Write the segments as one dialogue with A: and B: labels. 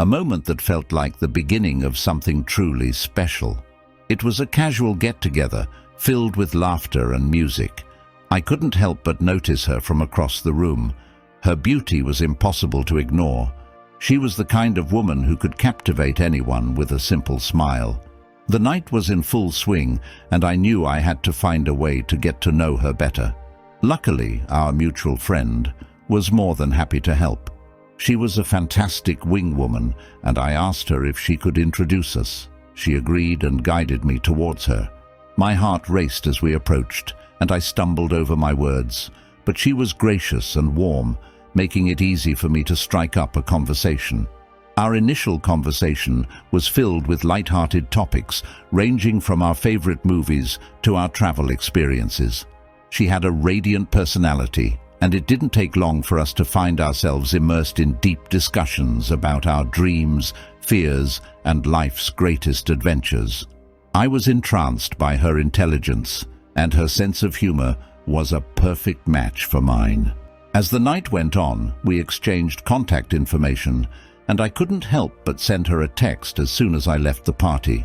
A: a moment that felt like the beginning of something truly special. It was a casual get-together, filled with laughter and music. I couldn't help but notice her from across the room. Her beauty was impossible to ignore. She was the kind of woman who could captivate anyone with a simple smile. The night was in full swing, and I knew I had to find a way to get to know her better. Luckily, our mutual friend was more than happy to help. She was a fantastic wing woman, and I asked her if she could introduce us. She agreed and guided me towards her. My heart raced as we approached, and I stumbled over my words, but she was gracious and warm, making it easy for me to strike up a conversation. Our initial conversation was filled with light-hearted topics, ranging from our favorite movies to our travel experiences. She had a radiant personality, and it didn't take long for us to find ourselves immersed in deep discussions about our dreams, fears, and life's greatest adventures. I was entranced by her intelligence, and her sense of humor was a perfect match for mine. As the night went on, we exchanged contact information, and I couldn't help but send her a text as soon as I left the party.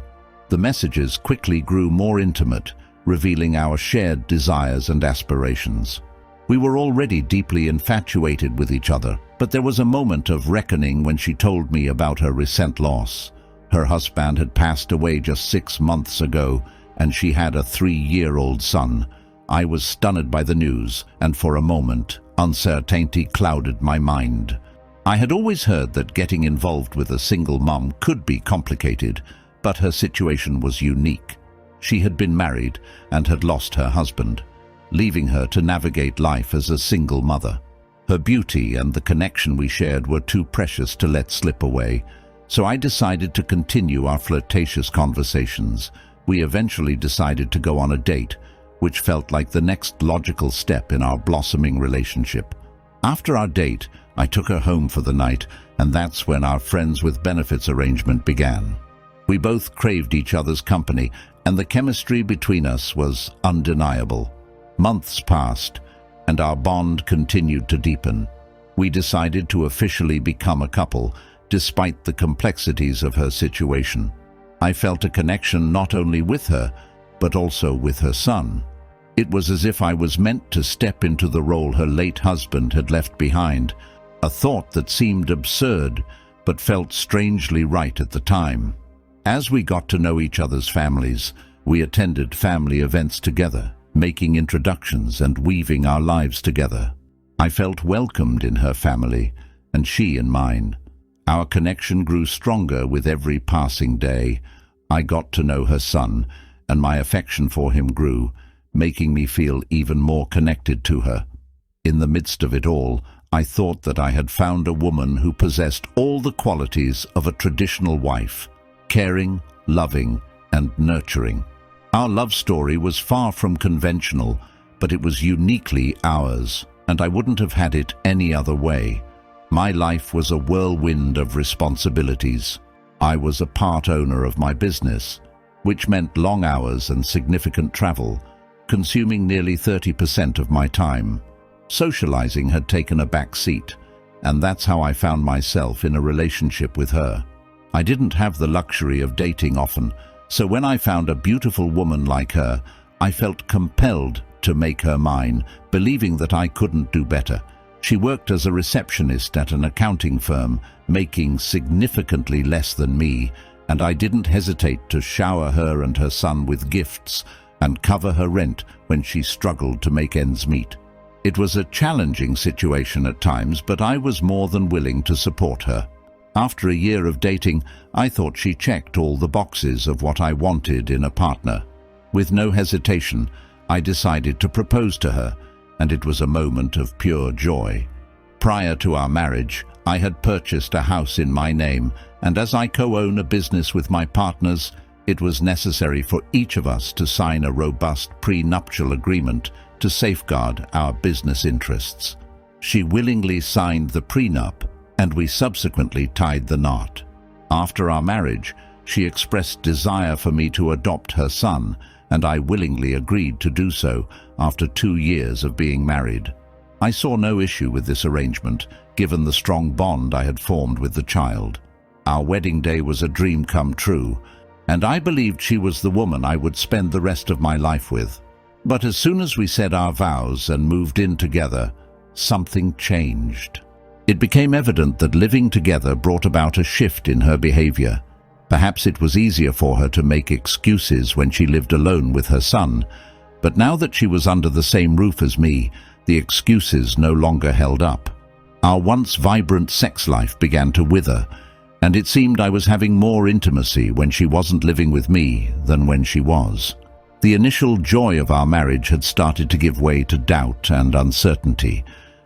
A: The messages quickly grew more intimate, revealing our shared desires and aspirations. We were already deeply infatuated with each other, but there was a moment of reckoning when she told me about her recent loss. Her husband had passed away just 6 months ago, and she had a 3-year-old son. I was stunned by the news, and for a moment, uncertainty clouded my mind. I had always heard that getting involved with a single mom could be complicated, but her situation was unique. She had been married and had lost her husband, leaving her to navigate life as a single mother. Her beauty and the connection we shared were too precious to let slip away, so I decided to continue our flirtatious conversations. We eventually decided to go on a date, which felt like the next logical step in our blossoming relationship. After our date, I took her home for the night, and that's when our friends with benefits arrangement began. We both craved each other's company, and the chemistry between us was undeniable. Months passed, and our bond continued to deepen. We decided to officially become a couple, despite the complexities of her situation. I felt a connection not only with her, but also with her son. It was as if I was meant to step into the role her late husband had left behind, a thought that seemed absurd, but felt strangely right at the time. As we got to know each other's families, we attended family events together, making introductions and weaving our lives together. I felt welcomed in her family, and she in mine. Our connection grew stronger with every passing day. I got to know her son, and my affection for him grew, making me feel even more connected to her. In the midst of it all, I thought that I had found a woman who possessed all the qualities of a traditional wife: caring, loving, and nurturing. Our love story was far from conventional, but it was uniquely ours, and I wouldn't have had it any other way. My life was a whirlwind of responsibilities. I was a part owner of my business, which meant long hours and significant travel, consuming nearly 30% of my time. Socializing had taken a back seat, and that's how I found myself in a relationship with her. I didn't have the luxury of dating often, so when I found a beautiful woman like her, I felt compelled to make her mine, believing that I couldn't do better. She worked as a receptionist at an accounting firm, making significantly less than me, and I didn't hesitate to shower her and her son with gifts and cover her rent when she struggled to make ends meet. It was a challenging situation at times, but I was more than willing to support her. After a year of dating, I thought she checked all the boxes of what I wanted in a partner. With no hesitation, I decided to propose to her, and it was a moment of pure joy. Prior to our marriage, I had purchased a house in my name, and as I co-own a business with my partners, it was necessary for each of us to sign a robust prenuptial agreement to safeguard our business interests. She willingly signed the prenup, and we subsequently tied the knot. After our marriage, she expressed desire for me to adopt her son, and I willingly agreed to do so after 2 years of being married. I saw no issue with this arrangement, given the strong bond I had formed with the child. Our wedding day was a dream come true, and I believed she was the woman I would spend the rest of my life with. But as soon as we said our vows and moved in together, something changed. It became evident that living together brought about a shift in her behavior. Perhaps it was easier for her to make excuses when she lived alone with her son, but now that she was under the same roof as me, the excuses no longer held up. Our once vibrant sex life began to wither, and it seemed I was having more intimacy when she wasn't living with me than when she was. The initial joy of our marriage had started to give way to doubt and uncertainty,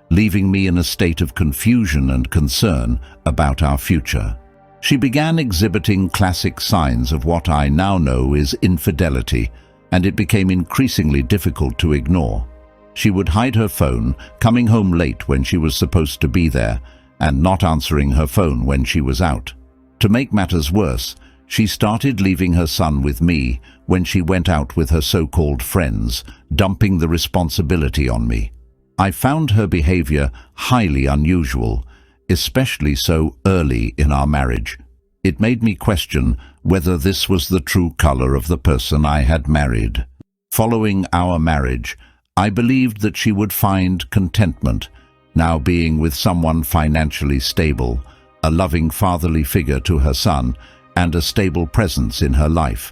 A: leaving me in a state of confusion and concern about our future. She began exhibiting classic signs of what I now know is infidelity, and it became increasingly difficult to ignore. She would hide her phone, coming home late when she was supposed to be there, and not answering her phone when she was out. To make matters worse, she started leaving her son with me when she went out with her so-called friends, dumping the responsibility on me. I found her behavior highly unusual, especially so early in our marriage. It made me question whether this was the true color of the person I had married. Following our marriage, I believed that she would find contentment, now being with someone financially stable, a loving fatherly figure to her son, and a stable presence in her life.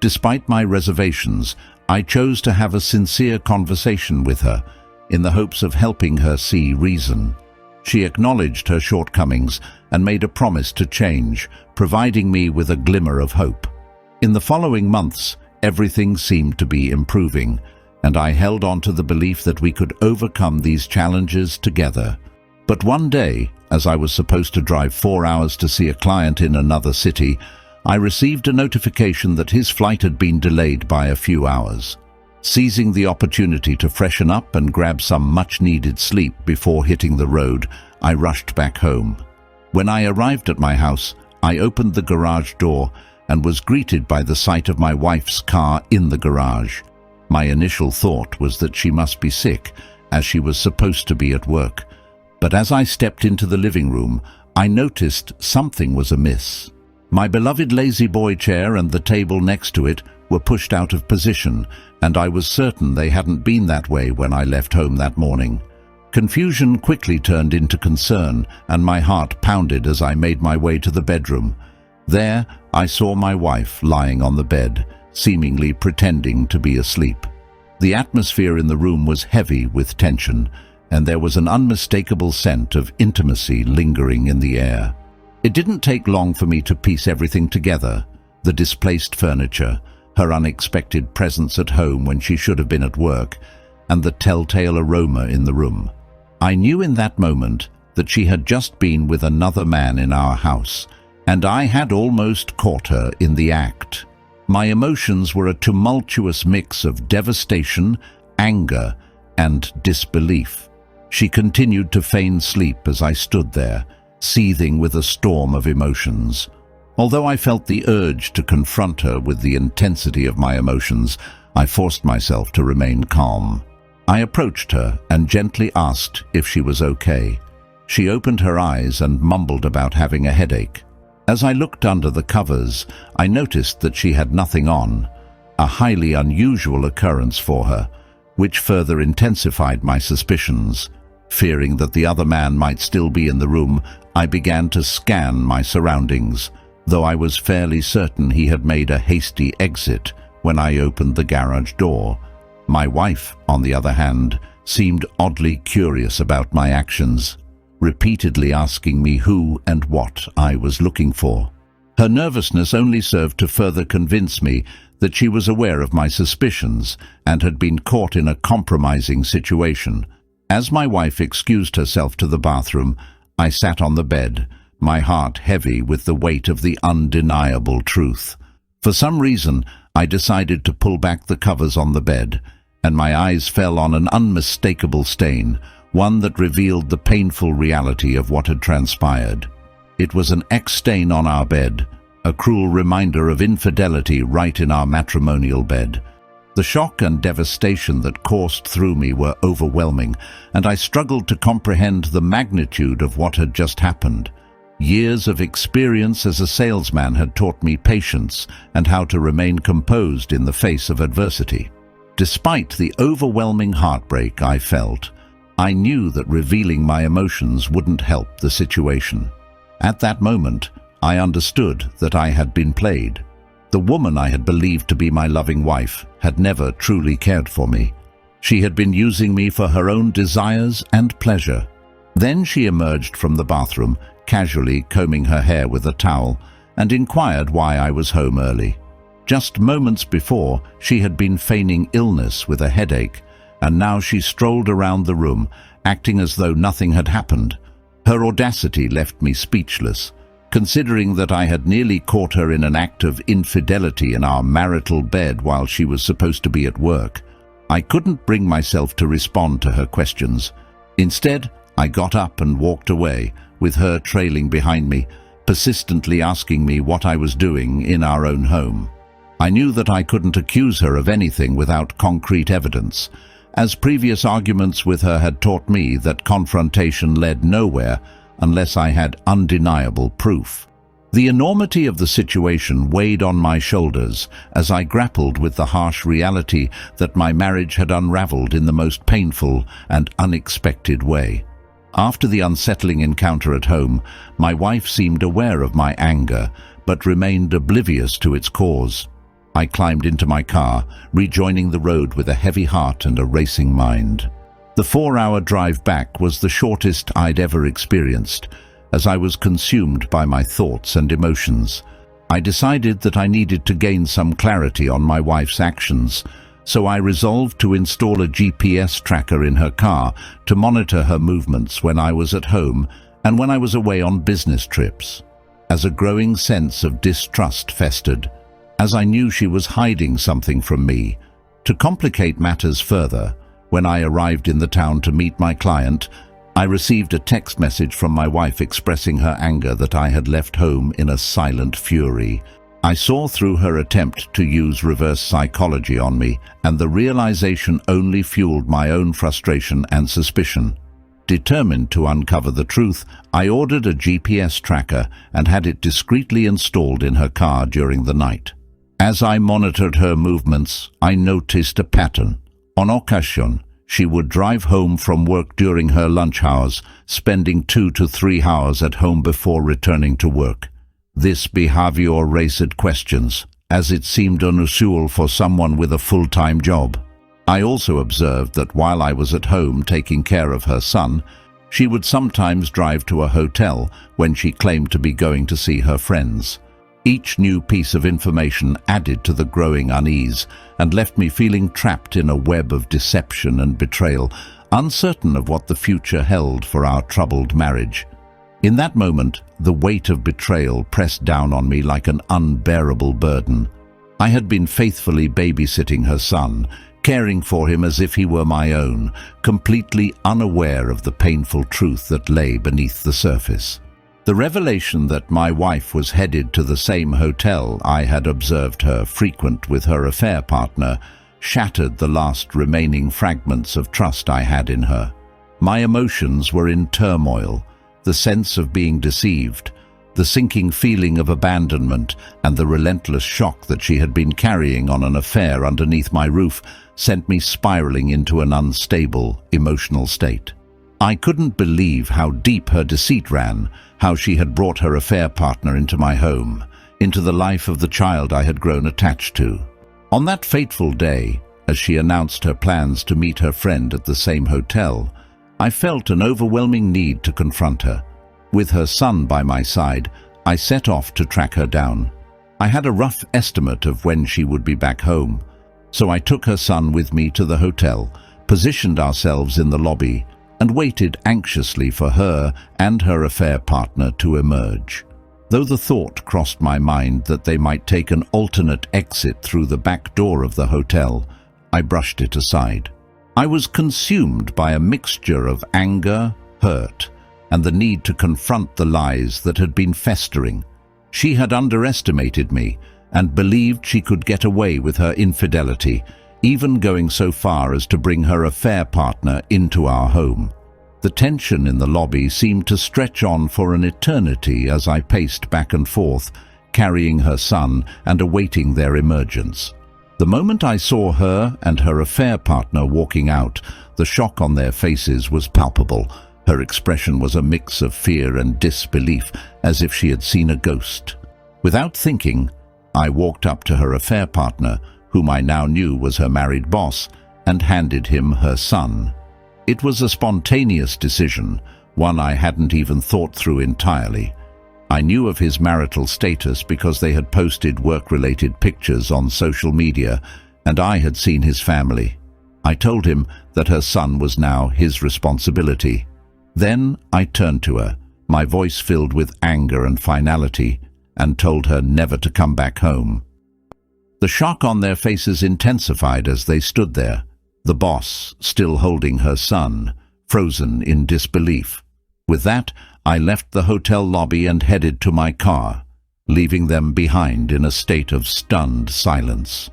A: Despite my reservations, I chose to have a sincere conversation with her, in the hopes of helping her see reason. She acknowledged her shortcomings and made a promise to change, providing me with a glimmer of hope. In the following months, everything seemed to be improving, and I held on to the belief that we could overcome these challenges together. But one day, as I was supposed to drive 4 hours to see a client in another city, I received a notification that his flight had been delayed by a few hours. Seizing the opportunity to freshen up and grab some much-needed sleep before hitting the road, I rushed back home. When I arrived at my house, I opened the garage door and was greeted by the sight of my wife's car in the garage. My initial thought was that she must be sick, as she was supposed to be at work. But as I stepped into the living room, I noticed something was amiss. My beloved lazy boy chair and the table next to it were pushed out of position, and I was certain they hadn't been that way when I left home that morning. Confusion quickly turned into concern, and my heart pounded as I made my way to the bedroom. There, I saw my wife lying on the bed, seemingly pretending to be asleep. The atmosphere in the room was heavy with tension, and there was an unmistakable scent of intimacy lingering in the air. It didn't take long for me to piece everything together: the displaced furniture, her unexpected presence at home when she should have been at work, and the telltale aroma in the room. I knew in that moment that she had just been with another man in our house, and I had almost caught her in the act. My emotions were a tumultuous mix of devastation, anger, and disbelief. She continued to feign sleep as I stood there, seething with a storm of emotions. Although I felt the urge to confront her with the intensity of my emotions, I forced myself to remain calm. I approached her and gently asked if she was okay. She opened her eyes and mumbled about having a headache. As I looked under the covers, I noticed that she had nothing on, a highly unusual occurrence for her, which further intensified my suspicions. Fearing that the other man might still be in the room, I began to scan my surroundings, though I was fairly certain he had made a hasty exit when I opened the garage door. My wife, on the other hand, seemed oddly curious about my actions, repeatedly asking me who and what I was looking for. Her nervousness only served to further convince me that she was aware of my suspicions and had been caught in a compromising situation. As my wife excused herself to the bathroom, I sat on the bed, my heart heavy with the weight of the undeniable truth. For some reason, I decided to pull back the covers on the bed, and my eyes fell on an unmistakable stain, one that revealed the painful reality of what had transpired. It was an X stain on our bed, a cruel reminder of infidelity right in our matrimonial bed. The shock and devastation that coursed through me were overwhelming, and I struggled to comprehend the magnitude of what had just happened. Years of experience as a salesman had taught me patience and how to remain composed in the face of adversity. Despite the overwhelming heartbreak I felt, I knew that revealing my emotions wouldn't help the situation. At that moment, I understood that I had been played. The woman I had believed to be my loving wife had never truly cared for me. She had been using me for her own desires and pleasure. Then she emerged from the bathroom, casually combing her hair with a towel, and inquired why I was home early. Just moments before, she had been feigning illness with a headache, and now she strolled around the room, acting as though nothing had happened. Her audacity left me speechless, considering that I had nearly caught her in an act of infidelity in our marital bed while she was supposed to be at work. I couldn't bring myself to respond to her questions. Instead, I got up and walked away, with her trailing behind me, persistently asking me what I was doing in our own home. I knew that I couldn't accuse her of anything without concrete evidence, as previous arguments with her had taught me that confrontation led nowhere unless I had undeniable proof. The enormity of the situation weighed on my shoulders as I grappled with the harsh reality that my marriage had unraveled in the most painful and unexpected way. After the unsettling encounter at home, my wife seemed aware of my anger, but remained oblivious to its cause. I climbed into my car, rejoining the road with a heavy heart and a racing mind. The 4-hour drive back was the shortest I'd ever experienced, as I was consumed by my thoughts and emotions. I decided that I needed to gain some clarity on my wife's actions, so I resolved to install a GPS tracker in her car to monitor her movements when I was at home and when I was away on business trips. As a growing sense of distrust festered, as I knew she was hiding something from me. To complicate matters further, when I arrived in the town to meet my client, I received a text message from my wife expressing her anger that I had left home in a silent fury. I saw through her attempt to use reverse psychology on me, and the realization only fueled my own frustration and suspicion. Determined to uncover the truth, I ordered a GPS tracker and had it discreetly installed in her car during the night. As I monitored her movements, I noticed a pattern. On occasion, she would drive home from work during her lunch hours, spending 2 to 3 hours at home before returning to work. This behavior raised questions, as it seemed unusual for someone with a full-time job. I also observed that while I was at home taking care of her son, she would sometimes drive to a hotel when she claimed to be going to see her friends. Each new piece of information added to the growing unease and left me feeling trapped in a web of deception and betrayal, uncertain of what the future held for our troubled marriage. In that moment, the weight of betrayal pressed down on me like an unbearable burden. I had been faithfully babysitting her son, caring for him as if he were my own, completely unaware of the painful truth that lay beneath the surface. The revelation that my wife was headed to the same hotel I had observed her frequent with her affair partner shattered the last remaining fragments of trust I had in her. My emotions were in turmoil, the sense of being deceived, the sinking feeling of abandonment, and the relentless shock that she had been carrying on an affair underneath my roof sent me spiraling into an unstable, emotional state. I couldn't believe how deep her deceit ran, how she had brought her affair partner into my home, into the life of the child I had grown attached to. On that fateful day, as she announced her plans to meet her friend at the same hotel, I felt an overwhelming need to confront her. With her son by my side, I set off to track her down. I had a rough estimate of when she would be back home, so I took her son with me to the hotel, positioned ourselves in the lobby, and waited anxiously for her and her affair partner to emerge. Though the thought crossed my mind that they might take an alternate exit through the back door of the hotel, I brushed it aside. I was consumed by a mixture of anger, hurt, and the need to confront the lies that had been festering. She had underestimated me and believed she could get away with her infidelity, even going so far as to bring her affair partner into our home. The The tension in the lobby seemed to stretch on for an eternity as I paced back and forth, carrying her son and awaiting their emergence. The moment I saw her and her affair partner walking out, the shock on their faces was palpable. Her expression was a mix of fear and disbelief, as if she had seen a ghost. Without thinking, I walked up to her affair partner, whom I now knew was her married boss, and handed him her son. It was a spontaneous decision, one I hadn't even thought through entirely. I knew of his marital status because they had posted work-related pictures on social media, and I had seen his family. I told him that her son was now his responsibility. Then I turned to her, my voice filled with anger and finality, and told her never to come back home. The shock on their faces intensified as they stood there, the boss still holding her son, frozen in disbelief. With that, I left the hotel lobby and headed to my car, leaving them behind in a state of stunned silence.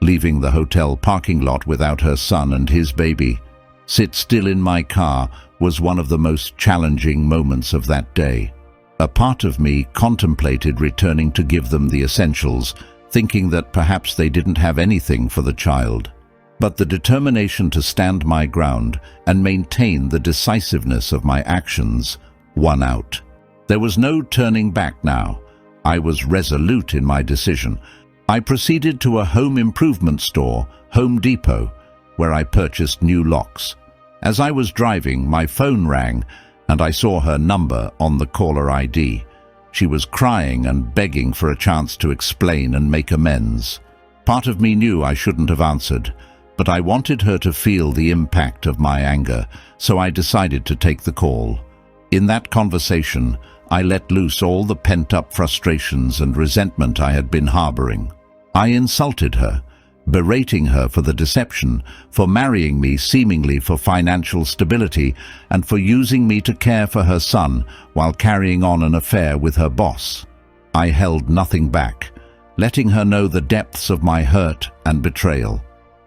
A: Leaving the hotel parking lot without her son and his baby, sit still in my car, was one of the most challenging moments of that day. A part of me contemplated returning to give them the essentials, thinking that perhaps they didn't have anything for the child. But the determination to stand my ground and maintain the decisiveness of my actions won out. There was no turning back now. I was resolute in my decision. I proceeded to a home improvement store, Home Depot, where I purchased new locks. As I was driving, my phone rang, and I saw her number on the caller ID. She was crying and begging for a chance to explain and make amends. Part of me knew I shouldn't have answered, but I wanted her to feel the impact of my anger, so I decided to take the call. In that conversation, I let loose all the pent-up frustrations and resentment I had been harboring. I insulted her, berating her for the deception, for marrying me seemingly for financial stability, and for using me to care for her son while carrying on an affair with her boss. I held nothing back, letting her know the depths of my hurt and betrayal.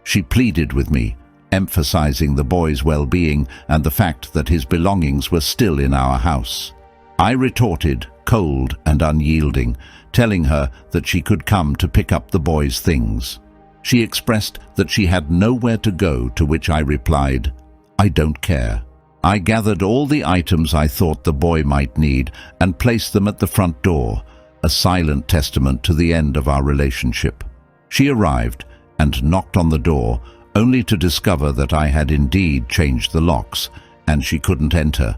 A: She pleaded with me, emphasizing the boy's well-being and the fact that his belongings were still in our house. I retorted, cold and unyielding, telling her that she could come to pick up the boy's things. She expressed that she had nowhere to go, to which I replied, "I don't care." I gathered all the items I thought the boy might need and placed them at the front door, a silent testament to the end of our relationship. She arrived and knocked on the door, only to discover that I had indeed changed the locks, and she couldn't enter.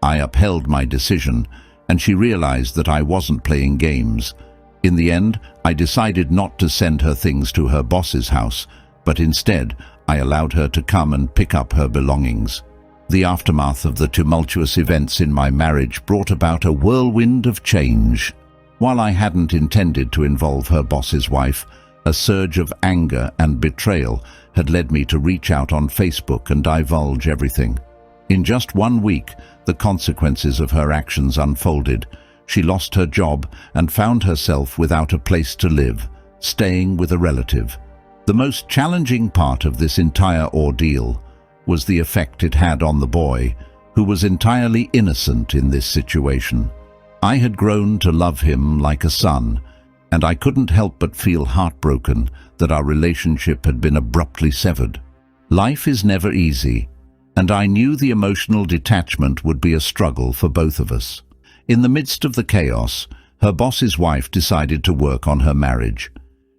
A: I upheld my decision, and she realized that I wasn't playing games. In the end, I decided not to send her things to her boss's house, but instead I allowed her to come and pick up her belongings. The aftermath of the tumultuous events in my marriage brought about a whirlwind of change. While I hadn't intended to involve her boss's wife, a surge of anger and betrayal had led me to reach out on Facebook and divulge everything. In just 1 week, the consequences of her actions unfolded. She lost her job and found herself without a place to live, staying with a relative. The most challenging part of this entire ordeal was the effect it had on the boy, who was entirely innocent in this situation. I had grown to love him like a son, and I couldn't help but feel heartbroken that our relationship had been abruptly severed. Life is never easy, and I knew the emotional detachment would be a struggle for both of us. In the midst of the chaos, her boss's wife decided to work on her marriage.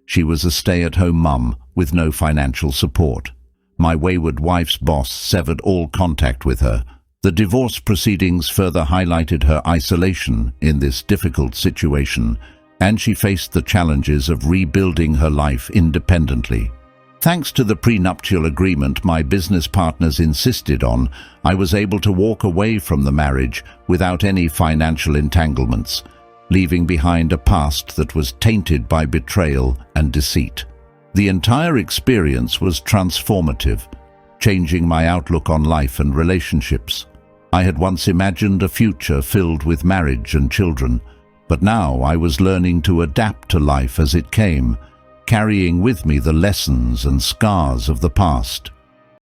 A: She was a stay-at-home mum with no financial support. My wayward wife's boss severed all contact with her. The divorce proceedings further highlighted her isolation in this difficult situation, and she faced the challenges of rebuilding her life independently. Thanks to the prenuptial agreement my business partners insisted on, I was able to walk away from the marriage without any financial entanglements, leaving behind a past that was tainted by betrayal and deceit. The entire experience was transformative, changing my outlook on life and relationships. I had once imagined a future filled with marriage and children, but now I was learning to adapt to life as it came, carrying with me the lessons and scars of the past.